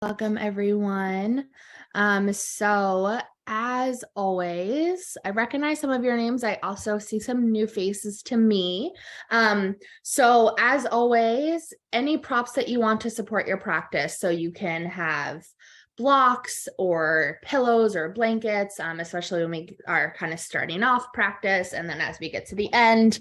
Welcome, everyone. So as always, I recognize some of your names. I also see some new faces to me. So as always, any props that you want to support your practice. So you can have blocks or pillows or blankets, especially when we are kind of starting off practice. And then as we get to the end,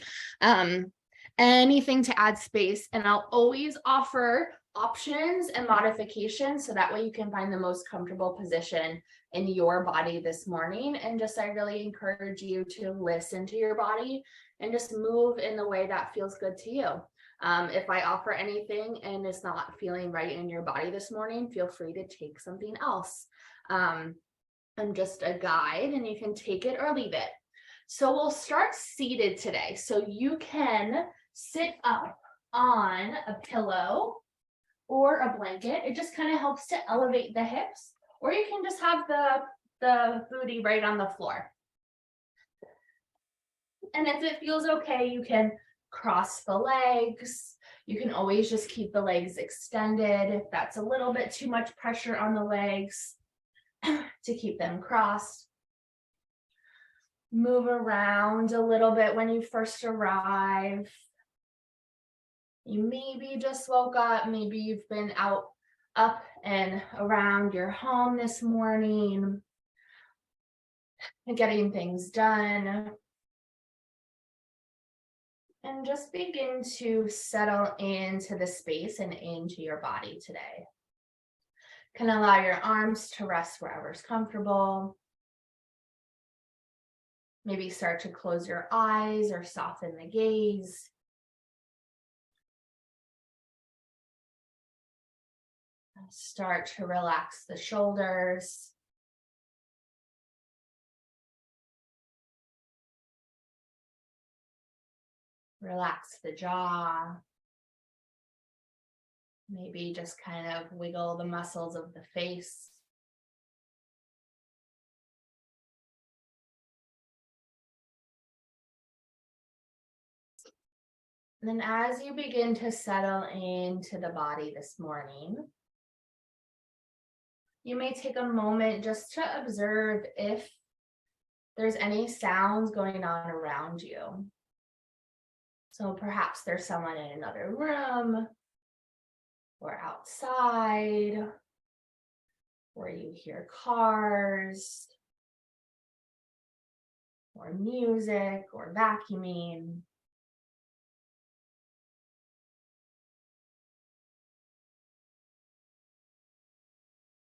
anything to add space. And I'll always offer options and modifications so that way you can find the most comfortable position in your body this morning. And just I really encourage you to listen to your body and just move in the way that feels good to you. If I offer anything and it's not feeling right in your body this morning, feel free to take something else. I'm just a guide and you can take it or leave it. So we'll start seated today. So you can sit up on a pillow or a blanket. It just kind of helps to elevate the hips, or you can just have the booty right on the floor. And if it feels okay, you can cross the legs. You can always just keep the legs extended if that's a little bit too much pressure on the legs to keep them crossed. Move around a little bit when you first arrive. You maybe just woke up, maybe you've been up and around your home this morning and getting things done. And just begin to settle into the space and into your body today. You can allow your arms to rest wherever's comfortable. Maybe start to close your eyes or soften the gaze. Start to relax the shoulders. Relax the jaw. Maybe just kind of wiggle the muscles of the face. And then as you begin to settle into the body this morning, you may take a moment just to observe if there's any sounds going on around you. So perhaps there's someone in another room or outside, or you hear cars or music or vacuuming.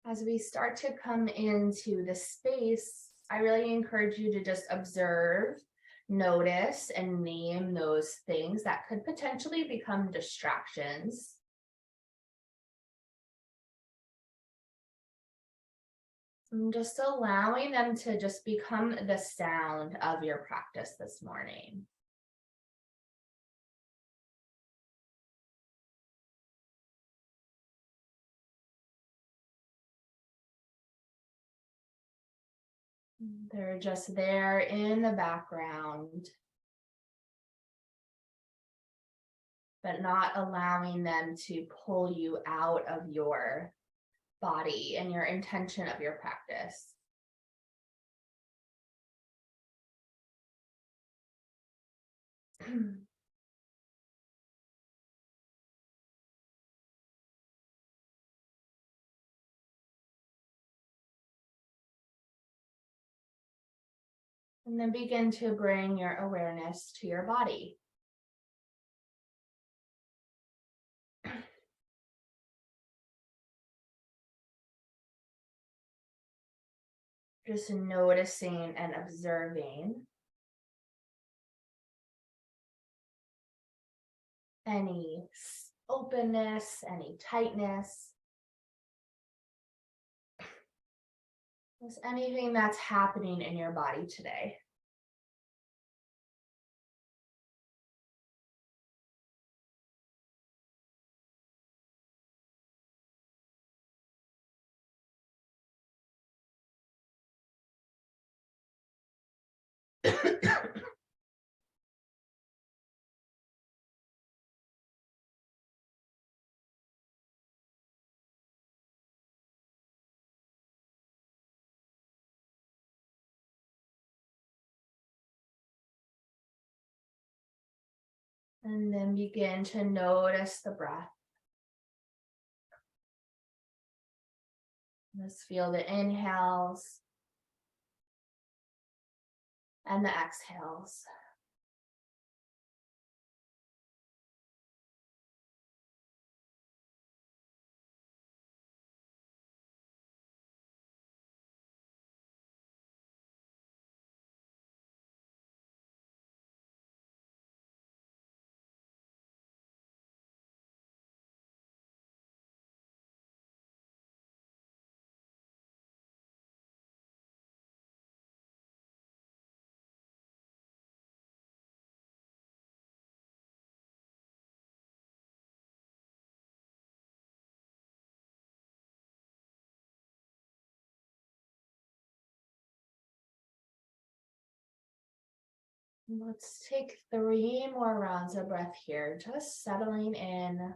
As we start to come into the space, I really encourage you to just observe, notice, and name those things that could potentially become distractions. And just allowing them to just become the sound of your practice this morning. They're just there in the background, but not allowing them to pull you out of your body and your intention of your practice. And then begin to bring your awareness to your body. Just noticing and observing any openness, any tightness. Is anything that's happening in your body today? And then begin to notice the breath. Let's feel the inhales and the exhales. Let's take 3 more rounds of breath here, just settling in.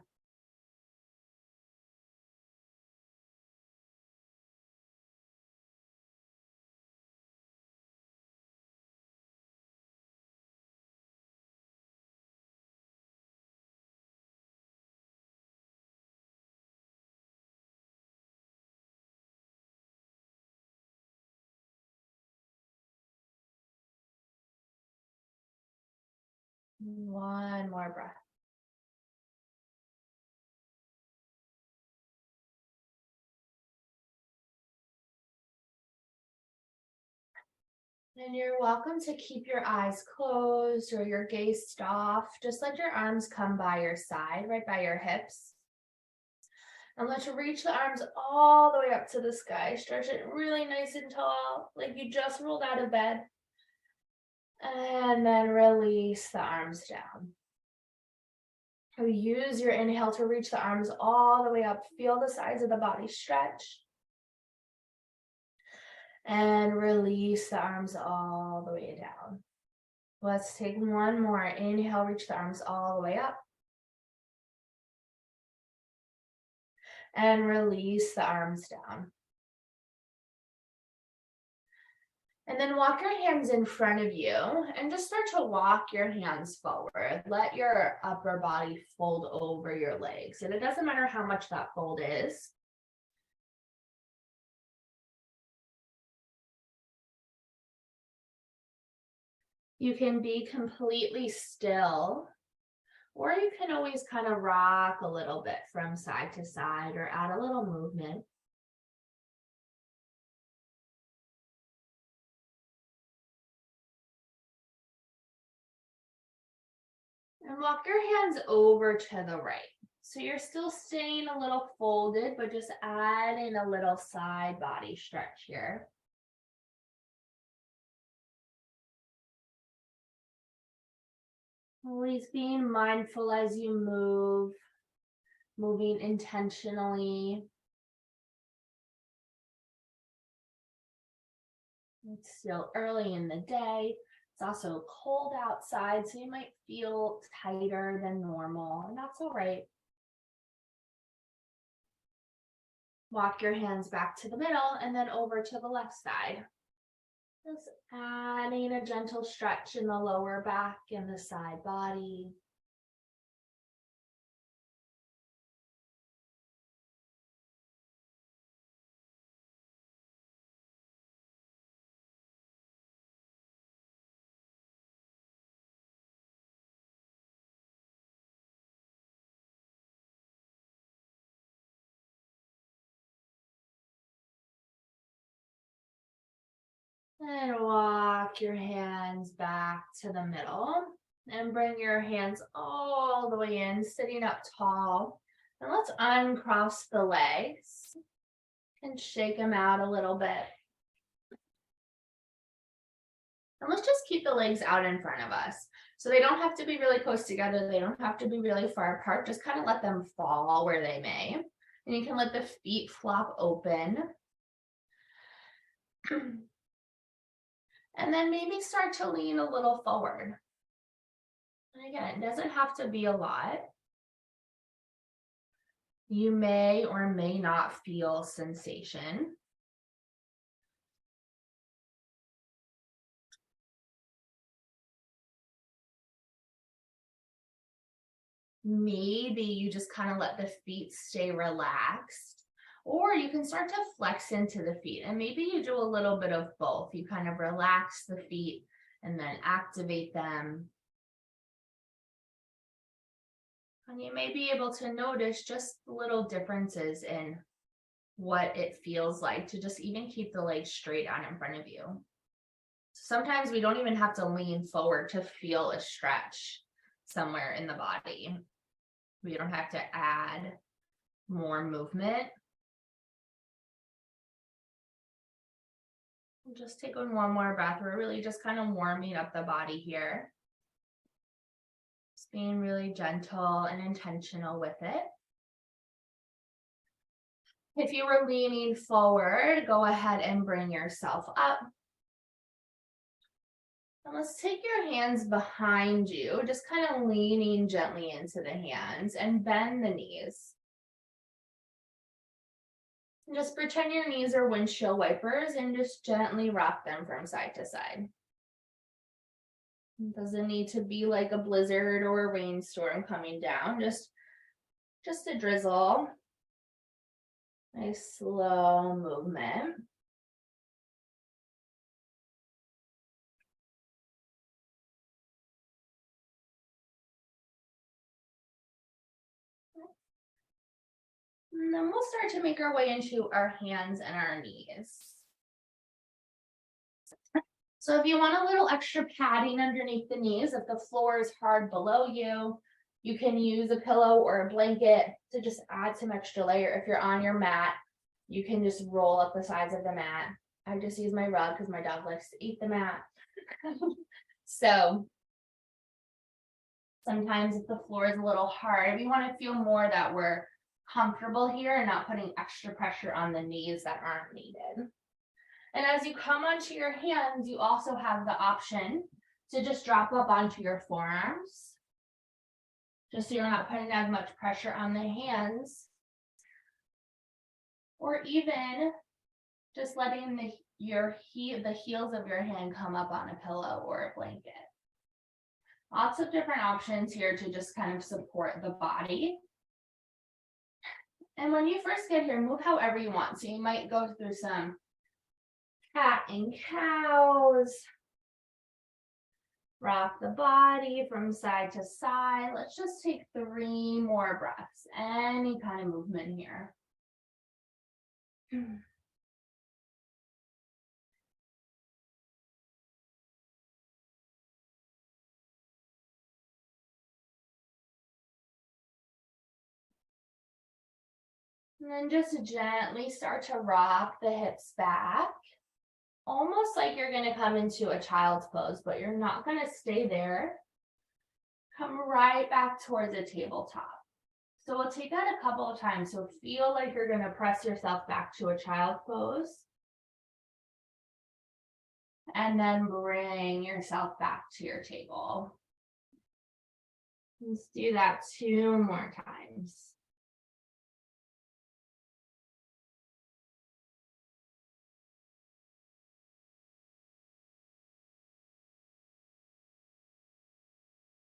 One more breath. And you're welcome to keep your eyes closed or your gaze off. Just let your arms come by your side, right by your hips. And let's reach the arms all the way up to the sky. Stretch it really nice and tall, like you just rolled out of bed. And then release the arms down. Use your inhale to reach the arms all the way up. Feel the sides of the body stretch. And release the arms all the way down. Let's take one more. Inhale, reach the arms all the way up. And release the arms down. And then walk your hands in front of you and just start to walk your hands forward. Let your upper body fold over your legs. And it doesn't matter how much that fold is. You can be completely still, or you can always kind of rock a little bit from side to side or add a little movement. And walk your hands over to the right. So you're still staying a little folded, but just adding a little side body stretch here. Always being mindful as you move, moving intentionally. It's still early in the day. It's also cold outside, so you might feel tighter than normal, and that's all right. Walk your hands back to the middle and then over to the left side. Just adding a gentle stretch in the lower back and the side body. And walk your hands back to the middle and bring your hands all the way in, sitting up tall. And let's uncross the legs and shake them out a little bit. And let's just keep the legs out in front of us. So they don't have to be really close together. They don't have to be really far apart. Just kind of let them fall where they may. And you can let the feet flop open. And then maybe start to lean a little forward. And again, it doesn't have to be a lot. You may or may not feel sensation. Maybe you just kind of let the feet stay relaxed, or you can start to flex into the feet, and maybe you do a little bit of both. You kind of relax the feet and then activate them. And you may be able to notice just little differences in what it feels like to just even keep the legs straight out in front of you. Sometimes we don't even have to lean forward to feel a stretch somewhere in the body. We don't have to add more movement. Just take one more breath. We're really just kind of warming up the body here. Just being really gentle and intentional with it. If you were leaning forward, go ahead and bring yourself up. And let's take your hands behind you, just kind of leaning gently into the hands and bend the knees. And just pretend your knees are windshield wipers and just gently rock them from side to side. It doesn't need to be like a blizzard or a rainstorm coming down, just a drizzle. Nice slow movement. And then we'll start to make our way into our hands and our knees. So if you want a little extra padding underneath the knees, if the floor is hard below you, you can use a pillow or a blanket to just add some extra layer. If you're on your mat, you can just roll up the sides of the mat. I just use my rug because my dog likes to eat the mat. So sometimes if the floor is a little hard, we want to feel more that we're comfortable here and not putting extra pressure on the knees that aren't needed. And as you come onto your hands, you also have the option to just drop up onto your forearms, just so you're not putting as much pressure on the hands, or even just letting the heels of your hand come up on a pillow or a blanket. Lots of different options here to just kind of support the body. And when you first get here, move however you want. So you might go through some cat and cows, rock the body from side to side. Let's just take 3 more breaths. Any kind of movement here. And then just gently start to rock the hips back. Almost like you're going to come into a child's pose, but you're not going to stay there. Come right back towards a tabletop. So we'll take that a couple of times. So feel like you're going to press yourself back to a child's pose. And then bring yourself back to your table. Let's do that 2 more times.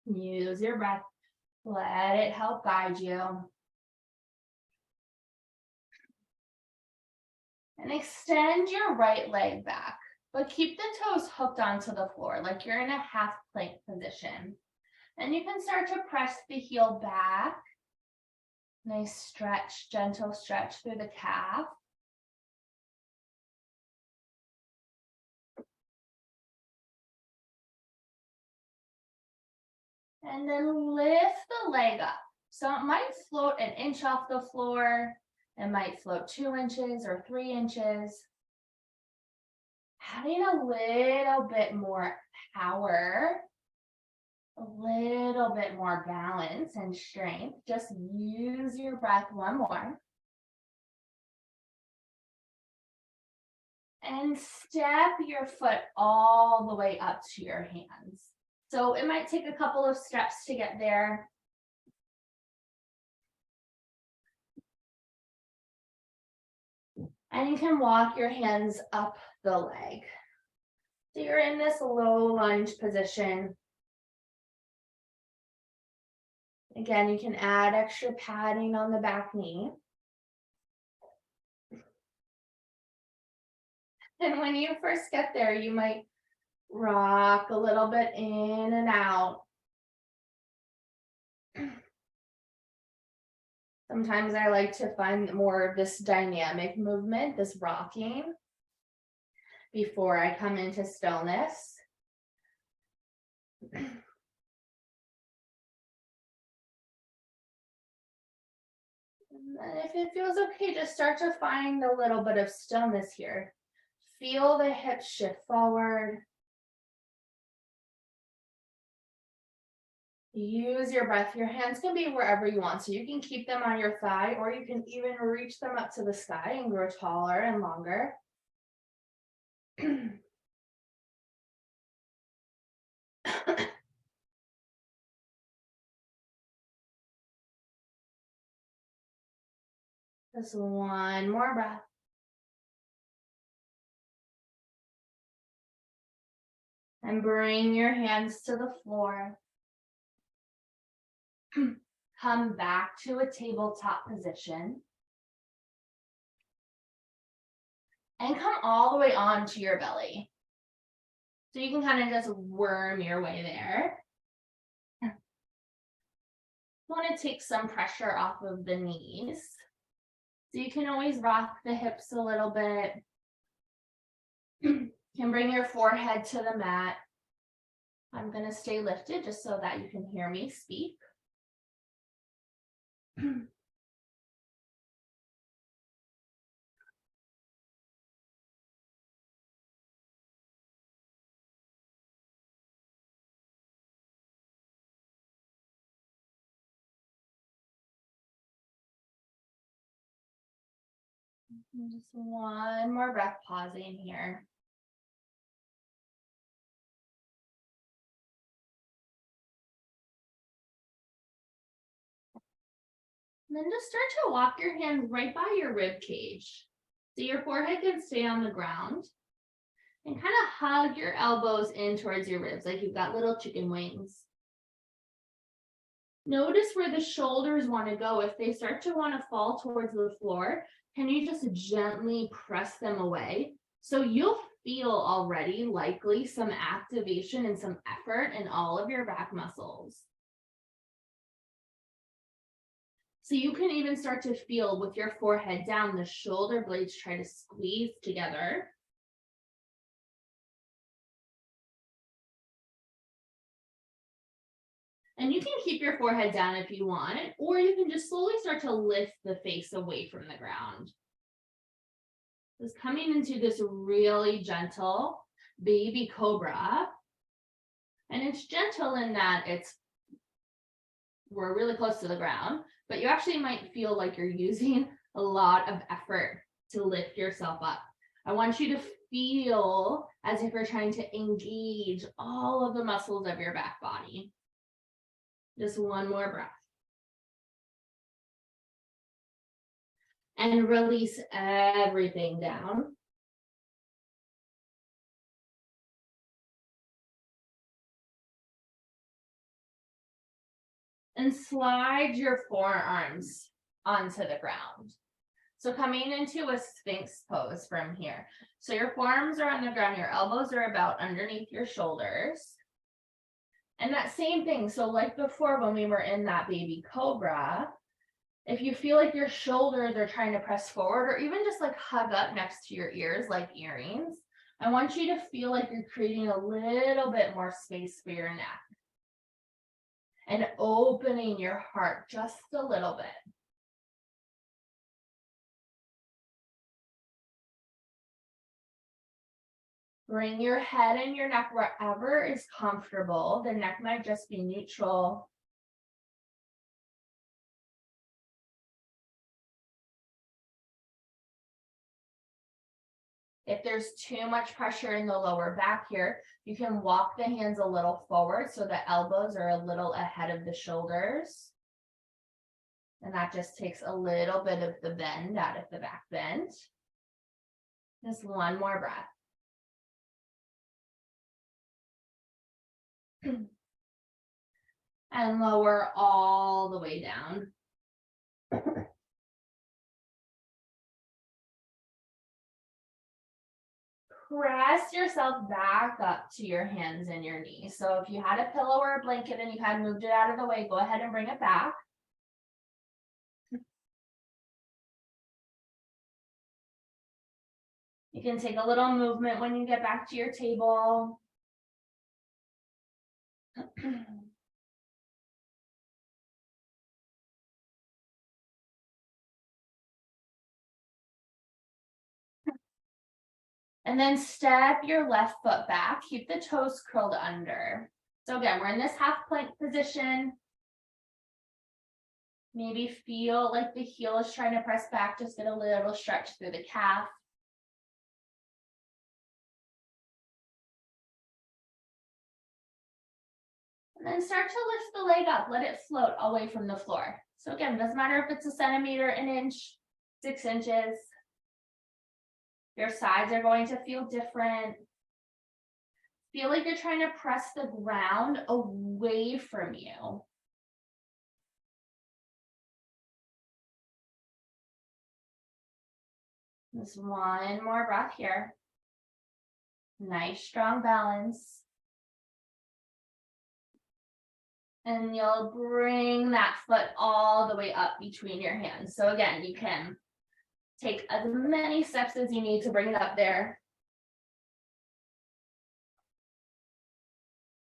Use your breath. Let it help guide you. And extend your right leg back, but keep the toes hooked onto the floor like you're in a half plank position. And you can start to press the heel back. Nice stretch, gentle stretch through the calf. And then lift the leg up. So it might float an inch off the floor. It might float 2 inches or 3 inches. Adding a little bit more power, a little bit more balance and strength. Just use your breath 1 more. And step your foot all the way up to your hands. So it might take a couple of steps to get there. And you can walk your hands up the leg. So you're in this low lunge position. Again, you can add extra padding on the back knee. And when you first get there, you might rock a little bit in and out. Sometimes I like to find more of this dynamic movement, this rocking, before I come into stillness. And then if it feels okay, just start to find a little bit of stillness here. Feel the hips shift forward. Use your breath. Your hands can be wherever you want. So you can keep them on your thigh, or you can even reach them up to the sky and grow taller and longer. Just one more breath. And bring your hands to the floor. Come back to a tabletop position. And come all the way onto your belly. So you can kind of just worm your way there. You want to take some pressure off of the knees. So you can always rock the hips a little bit. You can bring your forehead to the mat. I'm going to stay lifted just so that you can hear me speak. Just one more breath, pausing here. And then just start to walk your hands right by your rib cage. So your forehead can stay on the ground. And kind of hug your elbows in towards your ribs, like you've got little chicken wings. Notice where the shoulders want to go. If they start to want to fall towards the floor, can you just gently press them away? So you'll feel already likely some activation and some effort in all of your back muscles. So you can even start to feel with your forehead down, the shoulder blades try to squeeze together. And you can keep your forehead down if you want, or you can just slowly start to lift the face away from the ground. Just coming into this really gentle baby cobra. And it's gentle in that we're really close to the ground, but you actually might feel like you're using a lot of effort to lift yourself up. I want you to feel as if you're trying to engage all of the muscles of your back body. Just one more breath. And release everything down. And slide your forearms onto the ground. So coming into a Sphinx pose from here. So your forearms are on the ground, your elbows are about underneath your shoulders. And that same thing, so like before when we were in that baby cobra, if you feel like your shoulders are trying to press forward or even just like hug up next to your ears like earrings, I want you to feel like you're creating a little bit more space for your neck. And opening your heart just a little bit. Bring your head and your neck wherever is comfortable. The neck might just be neutral. If there's too much pressure in the lower back here, you can walk the hands a little forward so the elbows are a little ahead of the shoulders. And that just takes a little bit of the bend out of the back bend. Just one more breath. And lower all the way down. Press yourself back up to your hands and your knees. So if you had a pillow or a blanket and you had moved it out of the way, go ahead and bring it back. You can take a little movement when you get back to your table. And then step your left foot back. Keep the toes curled under. So again, we're in this half plank position. Maybe feel like the heel is trying to press back. Just get a little stretch through the calf. And then start to lift the leg up. Let it float away from the floor. So again, it doesn't matter if it's a centimeter, an inch, 6 inches. Your sides are going to feel different. Feel like you're trying to press the ground away from you. Just one more breath here. Nice, strong balance. And you'll bring that foot all the way up between your hands. So again, you can take as many steps as you need to bring it up there.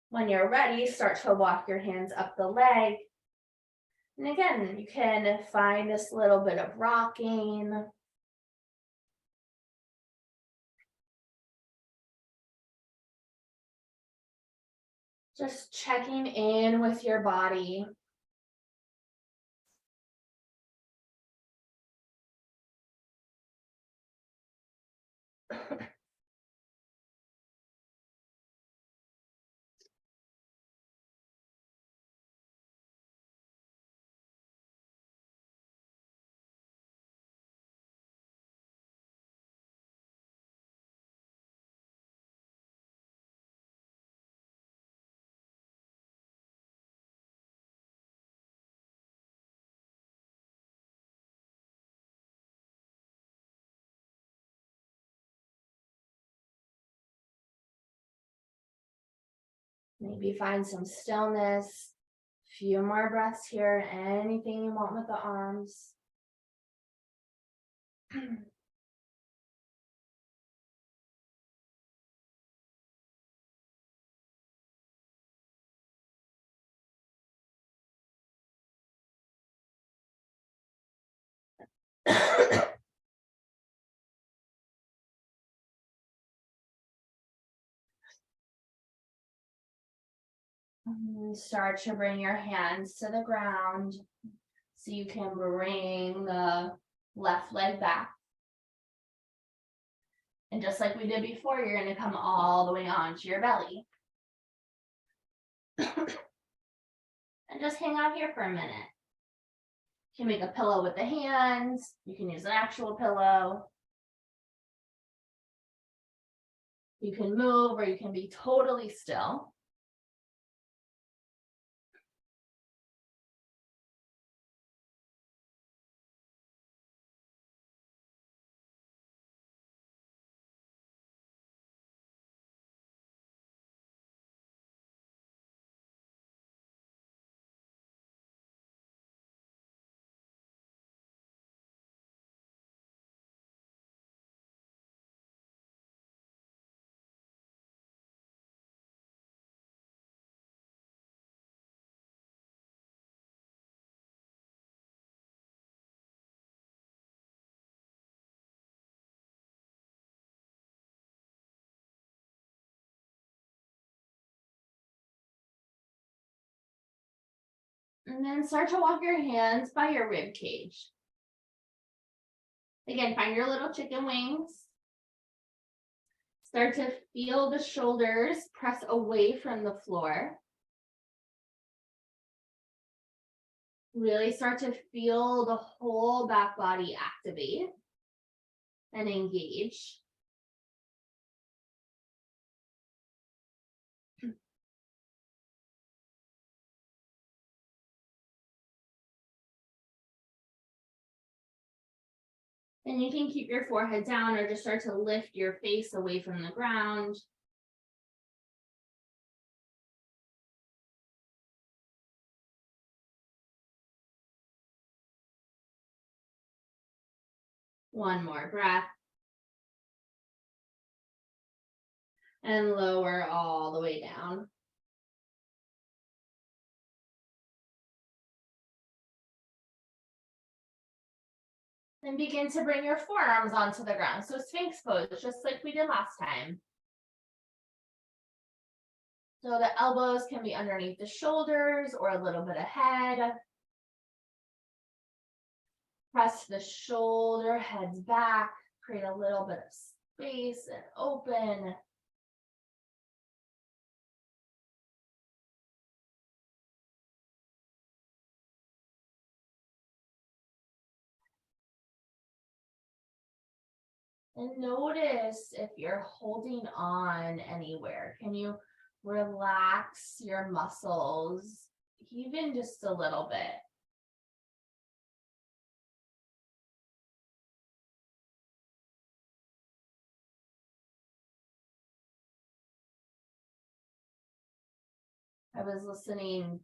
When you're ready, start to walk your hands up the leg. And again, you can find this little bit of rocking. Just checking in with your body. Maybe find some stillness. Few more breaths here. Anything you want with the arms. Start to bring your hands to the ground so you can bring the left leg back. And just like we did before, you're going to come all the way onto your belly. And just hang out here for a minute. You can make a pillow with the hands. You can use an actual pillow. You can move or you can be totally still. And then start to walk your hands by your rib cage. Again, find your little chicken wings. Start to feel the shoulders press away from the floor. Really start to feel the whole back body activate and engage. And you can keep your forehead down or just start to lift your face away from the ground. One more breath. And lower all the way down. And begin to bring your forearms onto the ground. So Sphinx pose, just like we did last time. So the elbows can be underneath the shoulders or a little bit ahead. Press the shoulder heads back, create a little bit of space and open. And notice if you're holding on anywhere. Can you relax your muscles, even just a little bit? I was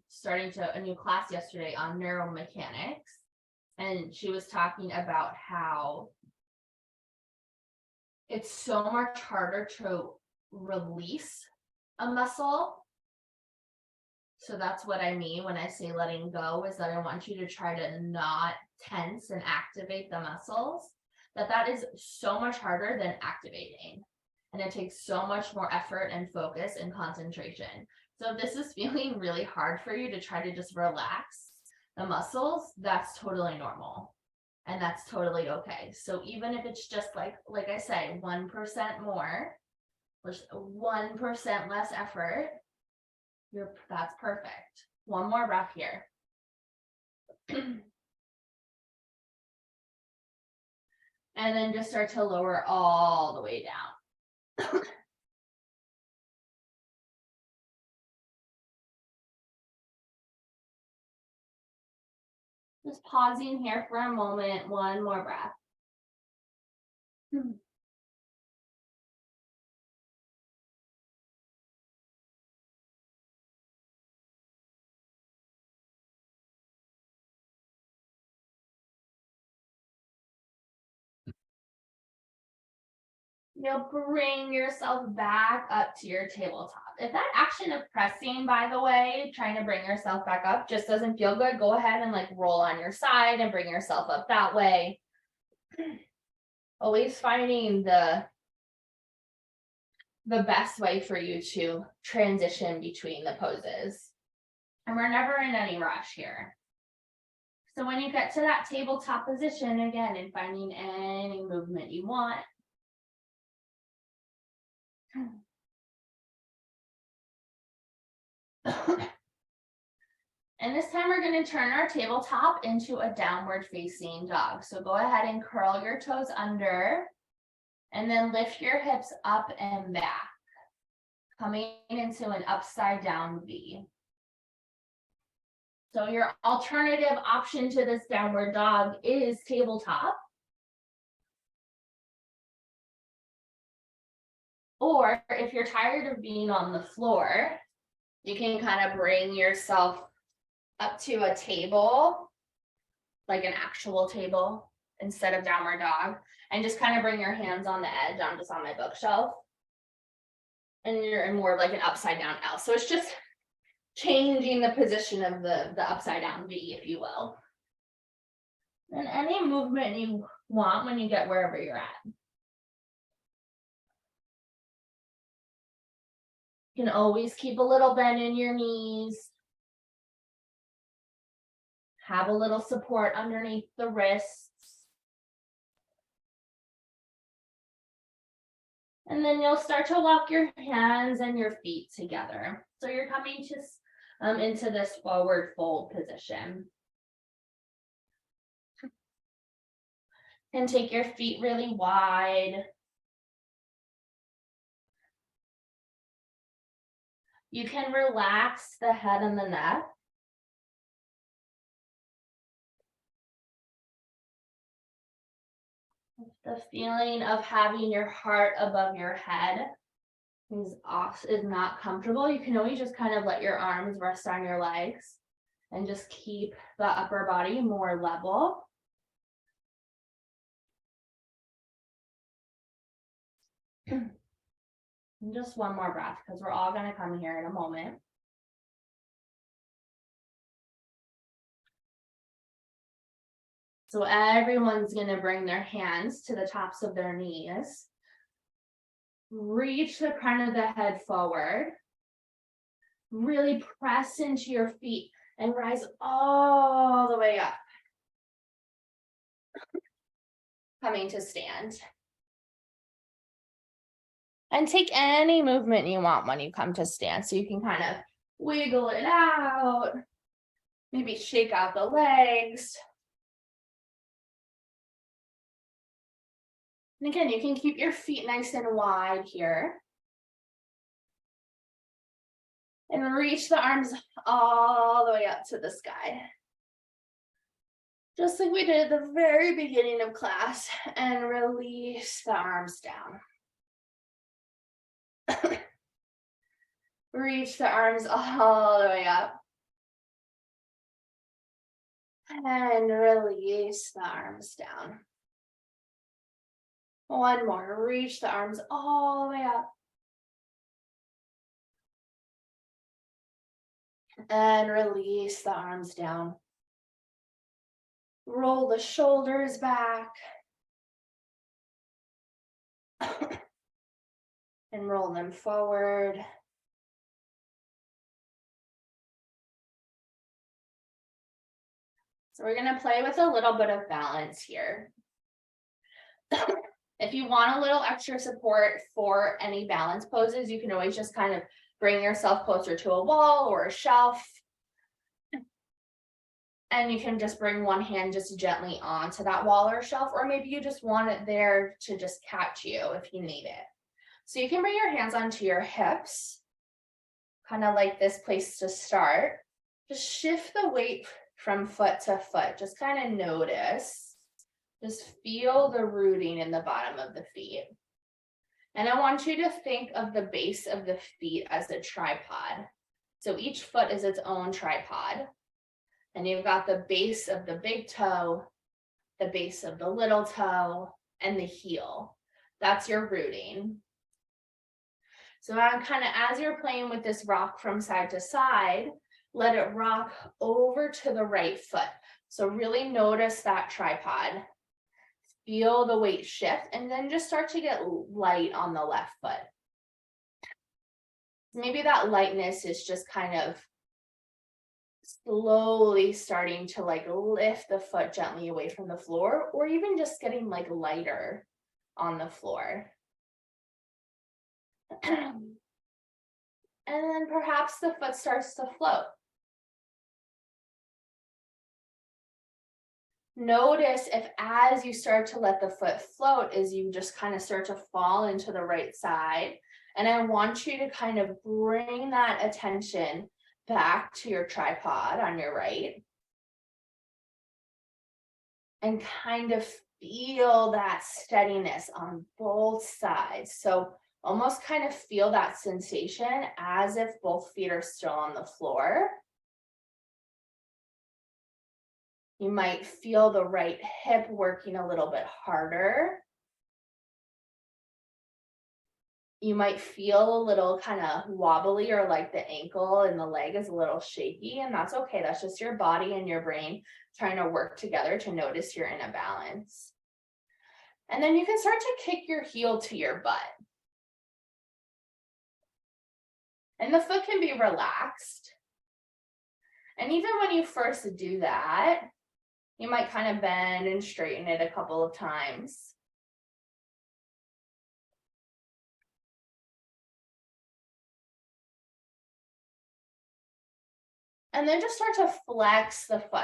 starting to a new class yesterday on neuromechanics, and she was talking about how it's so much harder to release a muscle. So that's what I mean when I say letting go, is that I want you to try to not tense and activate the muscles. That is so much harder than activating. And it takes so much more effort and focus and concentration. So if this is feeling really hard for you to try to just relax the muscles, that's totally normal. And that's totally okay. So even if it's just like I say, 1% more, just 1% less effort, that's perfect. One more breath here. And then just start to lower all the way down. Just pausing here for a moment. One more breath. You'll bring yourself back up to your tabletop. If that action of pressing, by the way, trying to bring yourself back up just doesn't feel good, go ahead and roll on your side and bring yourself up that way. Always finding the best way for you to transition between the poses. And we're never in any rush here. So when you get to that tabletop position, again, and finding any movement you want. And this time we're going to turn our tabletop into a downward facing dog. So go ahead and curl your toes under and then lift your hips up and back, coming into an upside down V. So your alternative option to this downward dog is tabletop. Or if you're tired of being on the floor, you can kind of bring yourself up to a table, like an actual table instead of downward dog, and just kind of bring your hands on the edge. I'm just on my bookshelf. And you're in more of like an upside down L. So it's just changing the position of the upside down V, if you will. And any movement you want when you get wherever you're at. You can always keep a little bend in your knees. Have a little support underneath the wrists. And then you'll start to walk your hands and your feet together. So you're coming to into this forward fold position. And take your feet really wide. You can relax the head and the neck. The feeling of having your heart above your head is not comfortable. You can always just kind of let your arms rest on your legs and just keep the upper body more level. And just one more breath, because we're all going to come here in a moment. So everyone's going to bring their hands to the tops of their knees. Reach the crown of the head forward. Really press into your feet and rise all the way up. Coming to stand. And take any movement you want when you come to stand. So you can kind of wiggle it out. Maybe shake out the legs. And again, you can keep your feet nice and wide here. And reach the arms all the way up to the sky. Just like we did at the very beginning of class. And release the arms down. Reach the arms all the way up. And release the arms down. One more. Reach the arms all the way up. And release the arms down. Roll the shoulders back. And roll them forward. So we're going to play with a little bit of balance here. If you want a little extra support for any balance poses, you can always just kind of bring yourself closer to a wall or a shelf. And you can just bring one hand just gently onto that wall or shelf, or maybe you just want it there to just catch you if you need it. So you can bring your hands onto your hips, kind of like this place to start. Just shift the weight from foot to foot. Just kind of notice. Just feel the rooting in the bottom of the feet. And I want you to think of the base of the feet as a tripod. So each foot is its own tripod. And you've got the base of the big toe, the base of the little toe, and the heel. That's your rooting. So I'm kind of, as you're playing with this rock from side to side, let it rock over to the right foot. So really notice that tripod. Feel the weight shift, and then just start to get light on the left foot. Maybe that lightness is just kind of slowly starting to like lift the foot gently away from the floor, or even just getting like lighter on the floor. And then perhaps the foot starts to float. Notice if as you start to let the foot float, as you just kind of start to fall into the right side. And I want you to kind of bring that attention back to your tripod on your right. And kind of feel that steadiness on both sides. So almost kind of feel that sensation as if both feet are still on the floor. You might feel the right hip working a little bit harder. You might feel a little kind of wobbly, or like the ankle and the leg is a little shaky, and that's okay. That's just your body and your brain trying to work together to notice you're in a balance. And then you can start to kick your heel to your butt. And the foot can be relaxed. And even when you first do that, you might kind of bend and straighten it a couple of times. And then just start to flex the foot.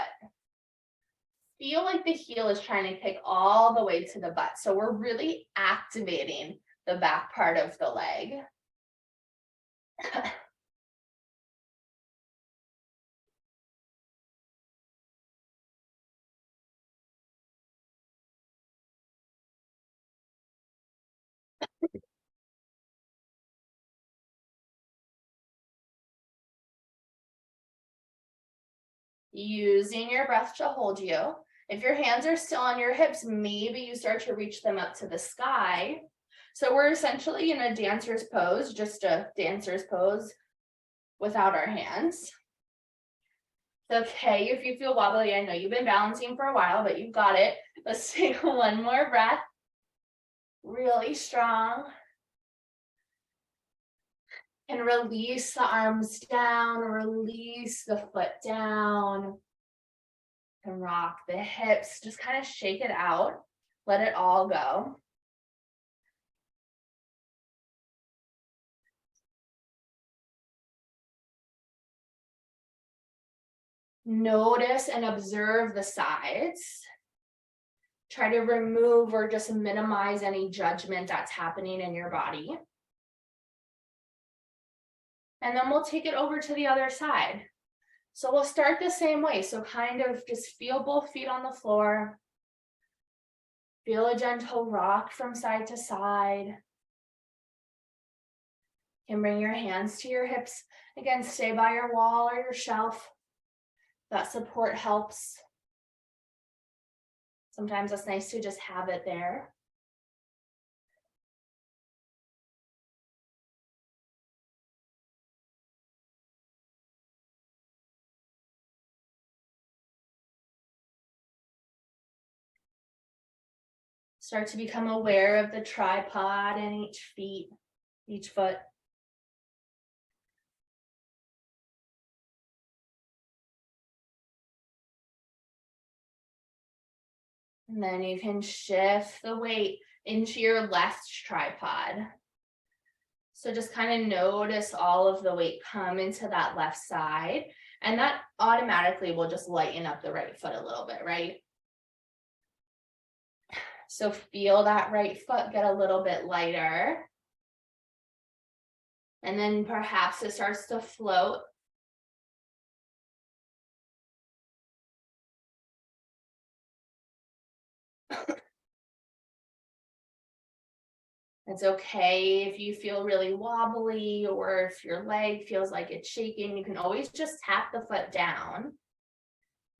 Feel like the heel is trying to kick all the way to the butt. So we're really activating the back part of the leg. Using your breath to hold you. If your hands are still on your hips, maybe you start to reach them up to the sky. So we're essentially in a dancer's pose, just a dancer's pose without our hands. It's okay if you feel wobbly. I know you've been balancing for a while, but you've got it. Let's take one more breath. Really strong. And release the arms down, release the foot down. And rock the hips, just kind of shake it out. Let it all go. Notice and observe the sides. Try to remove or just minimize any judgment that's happening in your body. And then we'll take it over to the other side. So we'll start the same way. So kind of just feel both feet on the floor. Feel a gentle rock from side to side. You can bring your hands to your hips. Again, stay by your wall or your shelf. That support helps. Sometimes it's nice to just have it there. Start to become aware of the tripod in each foot. And then you can shift the weight into your left tripod. So just kind of notice all of the weight come into that left side, and that automatically will just lighten up the right foot a little bit, right? So feel that right foot get a little bit lighter. And then perhaps it starts to float. It's okay if you feel really wobbly or if your leg feels like it's shaking, you can always just tap the foot down.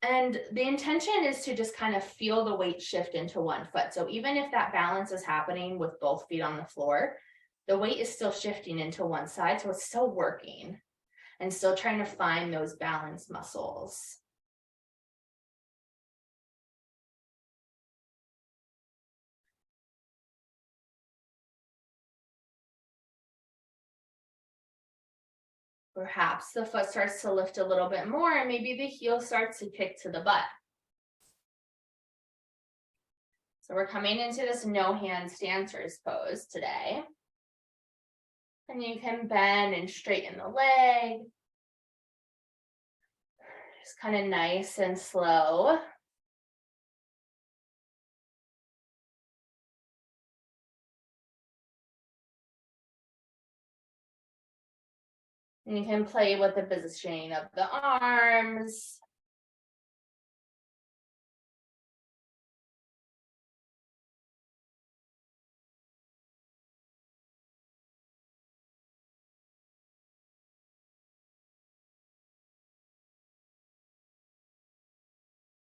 And the intention is to just kind of feel the weight shift into one foot. So even if that balance is happening with both feet on the floor, the weight is still shifting into one side. So it's still working and still trying to find those balance muscles. Perhaps the foot starts to lift a little bit more and maybe the heel starts to kick to the butt. So we're coming into this no hands dancer's pose today. And you can bend and straighten the leg. Just kind of nice and slow. And you can play with the positioning of the arms.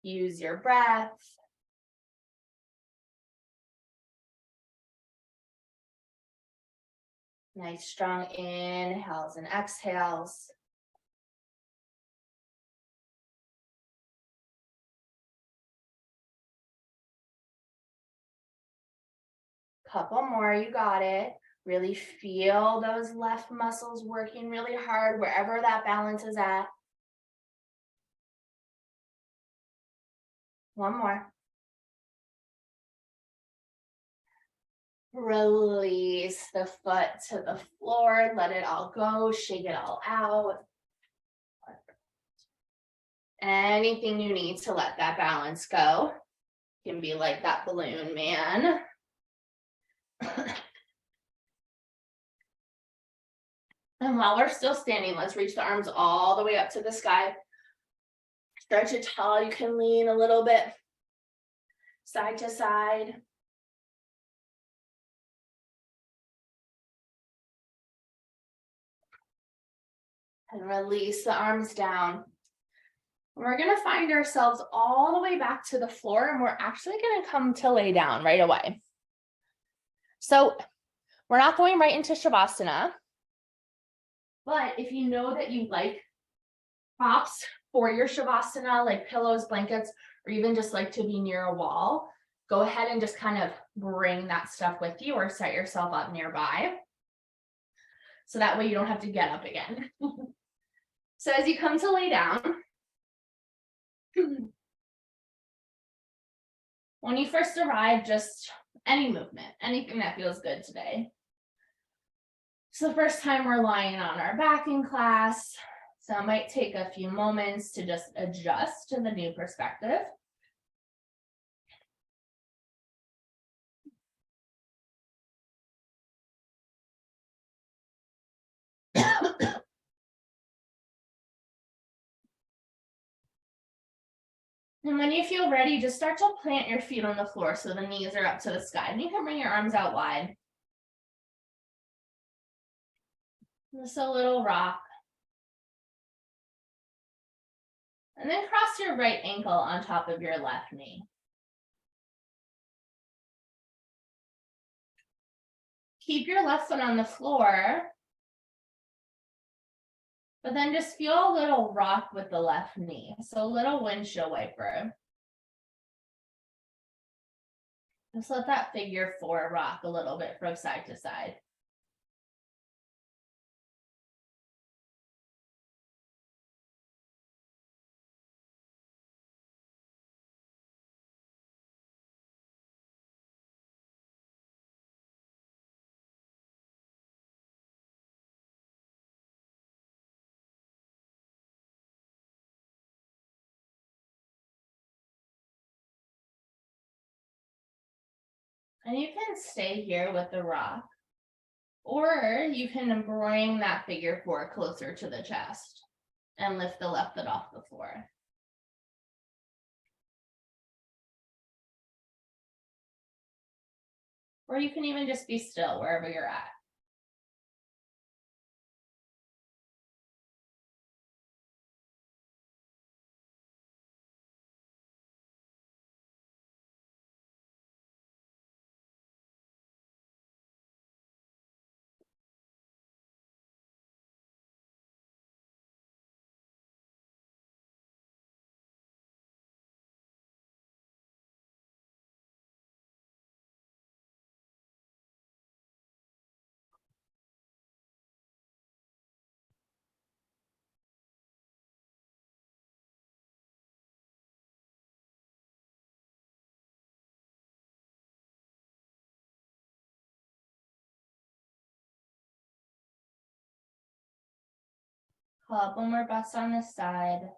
Use your breath. Nice strong inhales and exhales. Couple more, you got it. Really feel those left muscles working really hard wherever that balance is at. One more. Release the foot to the floor, let it all go, shake it all out. Anything you need to let that balance go. Can be like that balloon, man. And while we're still standing, let's reach the arms all the way up to the sky. Stretch it tall. You can lean a little bit side to side. And release the arms down. We're going to find ourselves all the way back to the floor, and we're actually going to come to lay down right away. So we're not going right into Shavasana, but if you know that you like props for your Shavasana, like pillows, blankets, or even just like to be near a wall, go ahead and just kind of bring that stuff with you or set yourself up nearby. So that way you don't have to get up again. So as you come to lay down, when you first arrive, just any movement, anything that feels good today. So the first time we're lying on our back in class, so it might take a few moments to just adjust to the new perspective. And when you feel ready, just start to plant your feet on the floor so the knees are up to the sky. And you can bring your arms out wide. Just a little rock. And then cross your right ankle on top of your left knee. Keep your left foot on the floor, but then just feel a little rock with the left knee. So a little windshield wiper. Just let that figure four rock a little bit from side to side. And you can stay here with the rock, or you can bring that figure four closer to the chest and lift the left foot off the floor. Or you can even just be still wherever you're at. Pull up one more breath on this side.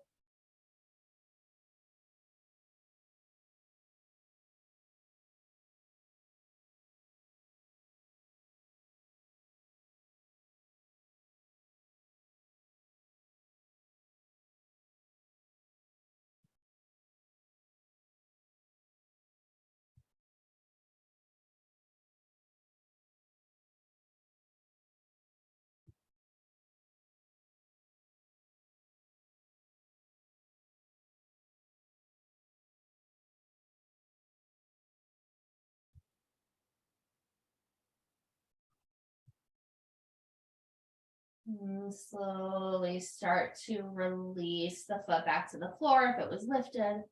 And slowly start to release the foot back to the floor if it was lifted.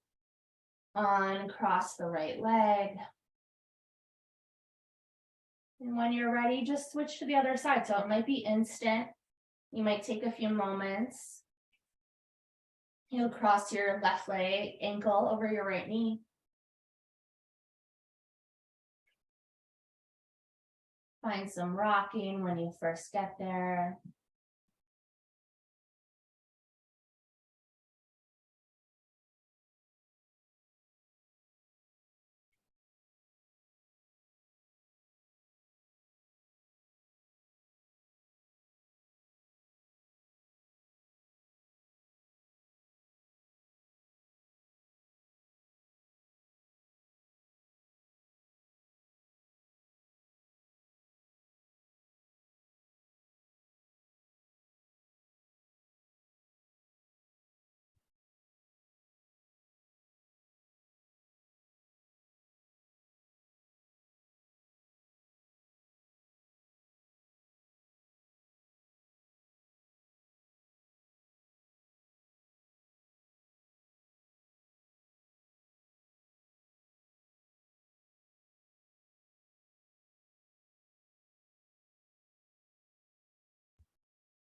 Uncross the right leg. And when you're ready, just switch to the other side. So it might be instant. You might take a few moments. You'll cross your left leg, ankle over your right knee. Find some rocking when you first get there.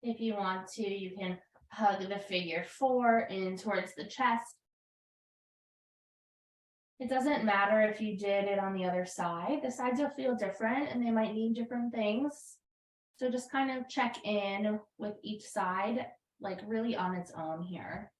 If you want to, you can hug the figure 4 in towards the chest. It doesn't matter if you did it on the other side. The sides will feel different and they might need different things. So just kind of check in with each side, like really on its own here.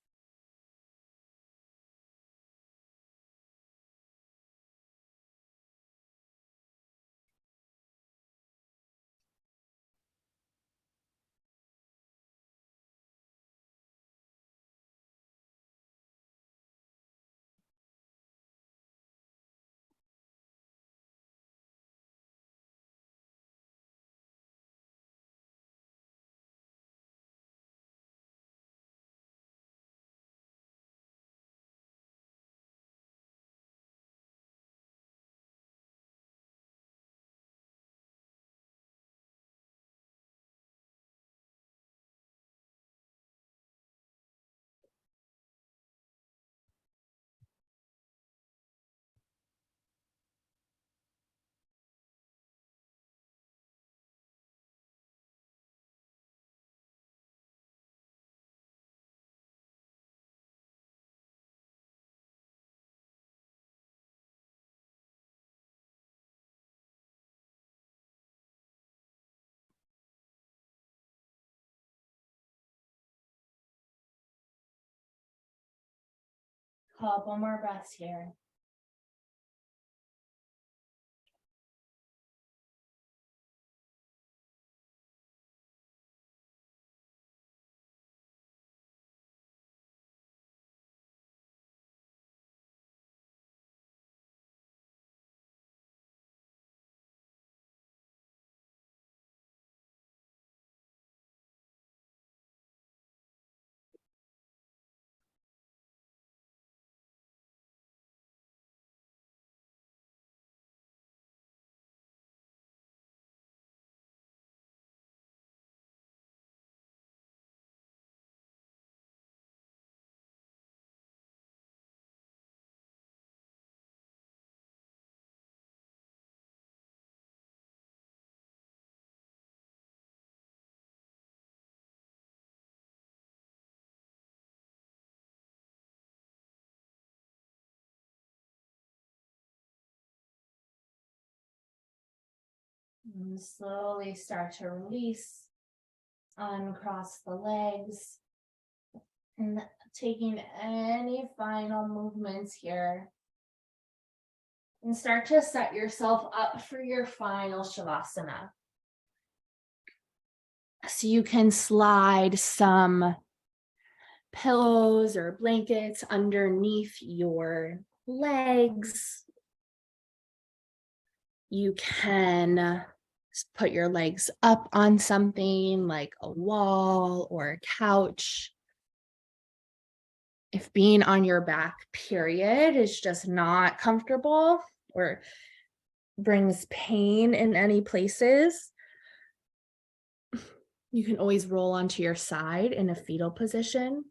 Couple more breaths here. And slowly start to release, uncross the legs, and taking any final movements here. And start to set yourself up for your final Shavasana. So you can slide some pillows or blankets underneath your legs. You can put your legs up on something like a wall or a couch. If being on your back, period, is just not comfortable or brings pain in any places, you can always roll onto your side in a fetal position.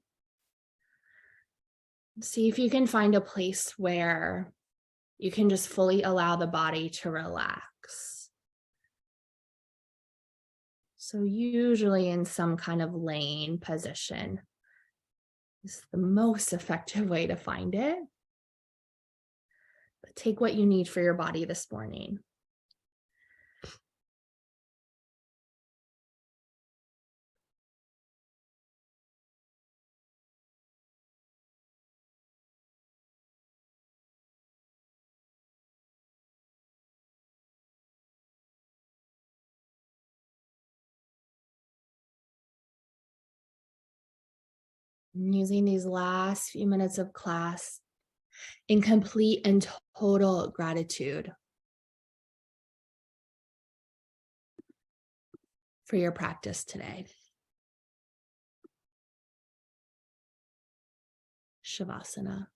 See if you can find a place where you can just fully allow the body to relax. So usually in some kind of laying position is the most effective way to find it. But take what you need for your body this morning. Using these last few minutes of class in complete and total gratitude for your practice today. Shavasana.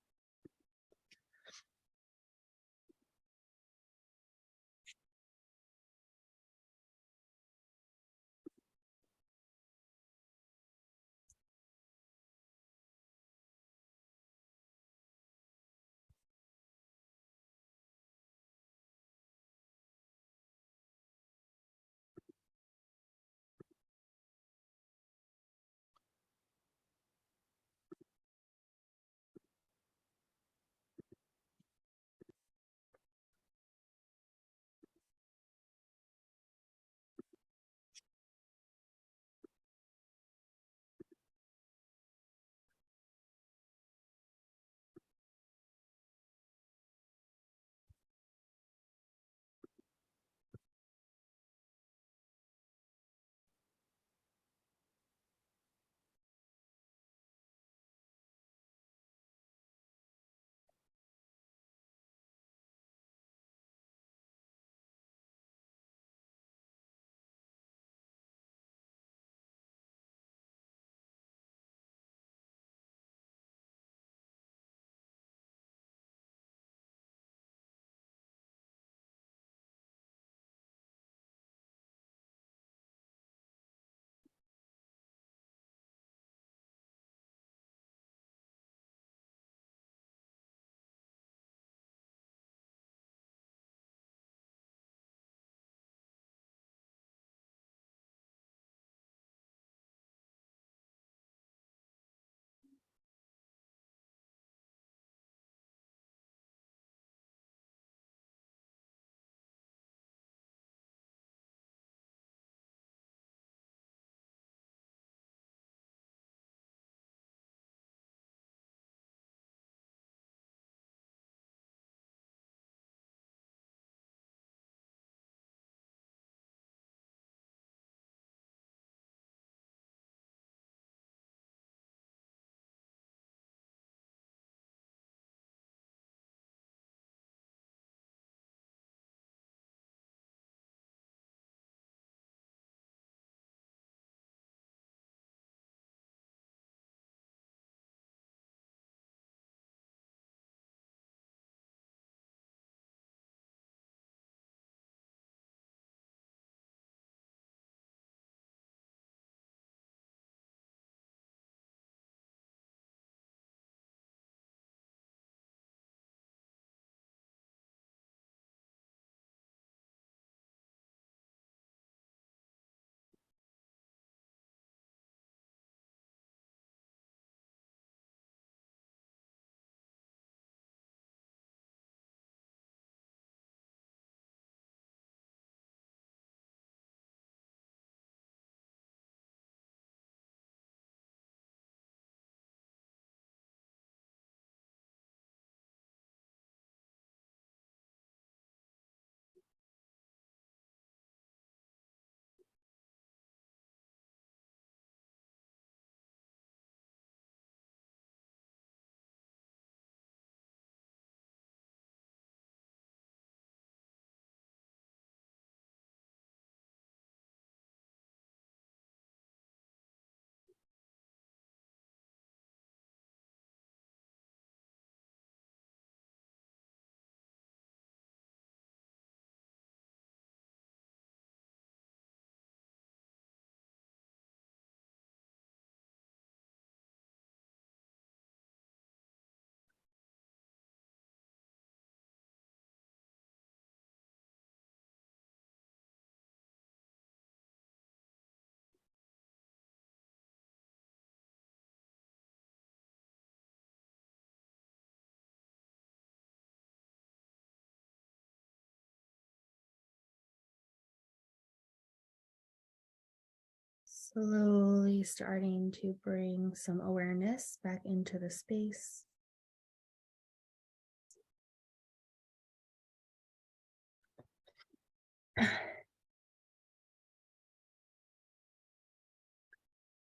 Slowly starting to bring some awareness back into the space.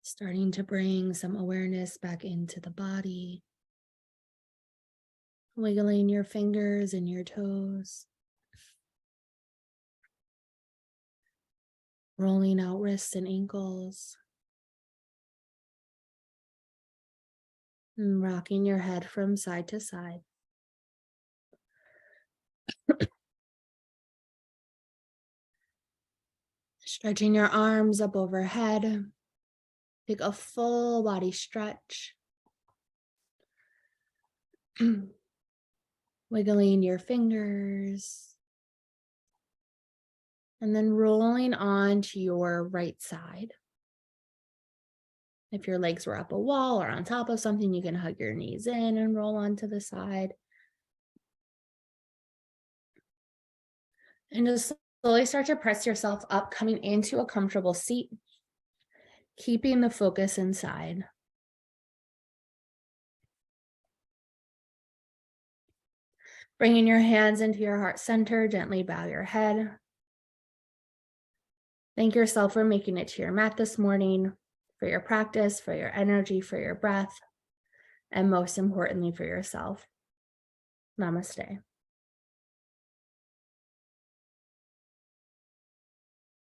Starting to bring some awareness back into the body. Wiggling your fingers and your toes. Rolling out wrists and ankles. And rocking your head from side to side. Stretching your arms up overhead. Take a full body stretch. Wiggling your fingers. And then rolling onto your right side. If your legs were up a wall or on top of something, you can hug your knees in and roll onto the side. And just slowly start to press yourself up, coming into a comfortable seat, keeping the focus inside. Bringing your hands into your heart center, gently bow your head. Thank yourself for making it to your mat this morning, for your practice, for your energy, for your breath, and most importantly, for yourself. Namaste.